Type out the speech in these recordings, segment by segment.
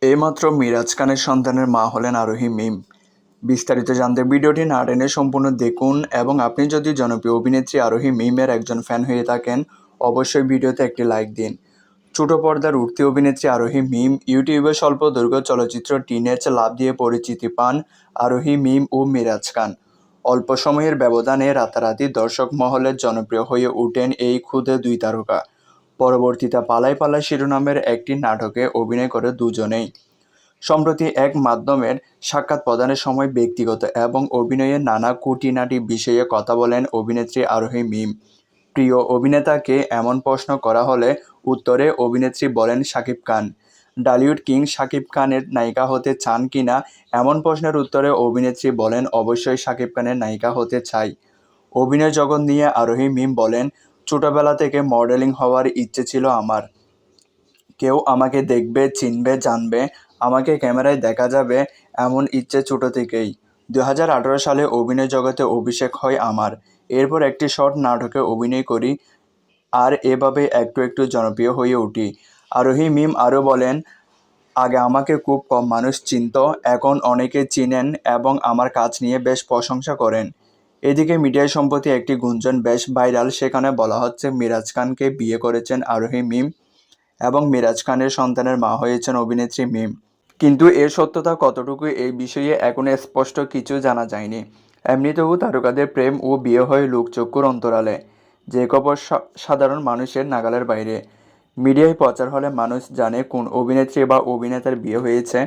এইমাত্র মিরাজ খানের সন্তানের মা হলেন আরোহী মিম। বিস্তারিত জানতে ভিডিওটি না টেনে সম্পূর্ণ দেখুন এবং আপনি যদি জনপ্রিয় অভিনেত্রী আরোহী মিমের একজন ফ্যান হয়ে থাকেন অবশ্যই ভিডিওতে একটি লাইক দিন। ছোট পর্দার উঠতি অভিনেত্রী আরোহী মিম ইউটিউবে স্বল্প দৈর্ঘ্য চলচ্চিত্র টিনেজ লাভ দিয়ে পরিচিতি পান আরোহী মিম ও মিরাজ খান। অল্প সময়ের ব্যবধানে রাতারাতি দর্শক মহলের জনপ্রিয় হয়ে ওঠেন এই ক্ষুদে দুই তারকা। পরবর্তীতে পালায় পালায় শিরোনামের একটি নাটকে অভিনয় করে দুজনেই। সম্প্রতি এক মাধ্যমের সাক্ষাৎ প্রদানের সময় ব্যক্তিগত এবং অভিনয়ের নানা খুঁটিনাটি বিষয়ে কথা বলেন অভিনেত্রী আরোহী মিম। প্রিয় অভিনেতাকে এমন প্রশ্ন করা হলে উত্তরে অভিনেত্রী বলেন শাকিব খান। ডালিউড কিং শাকিব খানের নায়িকা হতে চান কিনা এমন প্রশ্নের উত্তরে অভিনেত্রী বলেন অবশ্যই শাকিব খানের নায়িকা হতে চাই। অভিনয় জগৎ নিয়ে আরোহী মিম বলেন, ছোটবেলা থেকে মডেলিং হওয়ার ইচ্ছে ছিল আমার। কেউ আমাকে দেখবে, চিনবে, জানবে, আমাকে ক্যামেরায় দেখা যাবে, এমন ইচ্ছে ছোট থেকেই। 2018 সালে অভিনয় জগতে অভিষেক হয় আমার। এরপর একটি শর্ট নাটকে অভিনয় করি আর এভাবে একটু একটু জনপ্রিয় হয়ে উঠি। আরোহী মিম আরও বলেন, আগে আমাকে খুব কম মানুষ চিনত, এখন অনেকে চিনেন এবং আমার কাজ নিয়ে বেশ প্রশংসা করেন। এদিকে মিডিয়ায় সম্প্রতি একটি গুঞ্জন বেশ ভাইরাল, সেখানে বলা হচ্ছে মিরাজ খানকে বিয়ে করেছেন আরোহী মিম এবং মিরাজ খানের সন্তানের মা হয়েছেন অভিনেত্রী মিম। কিন্তু এর সত্যতা কতটুকু এই বিষয়ে এখনো স্পষ্ট কিছু জানা যায়নি। এমনিতেও তারকাদের প্রেম ও বিয়ে হয় লোকচক্ষুর অন্তরালে, যে খবর সাধারণ মানুষের নাগালের বাইরে। মিডিয়ায় প্রচার হলে মানুষ জানে কোন অভিনেত্রী বা অভিনেতার বিয়ে হয়েছে,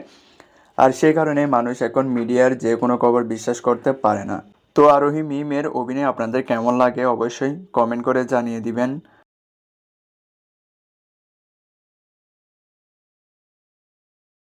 আর সেই কারণে মানুষ এখন মিডিয়ার যে কোনো খবর বিশ্বাস করতে পারে না। তো আরোহী মিমের অভিনয় আপনাদের কেমন লাগে অবশ্যই কমেন্ট করে জানিয়ে দিবেন।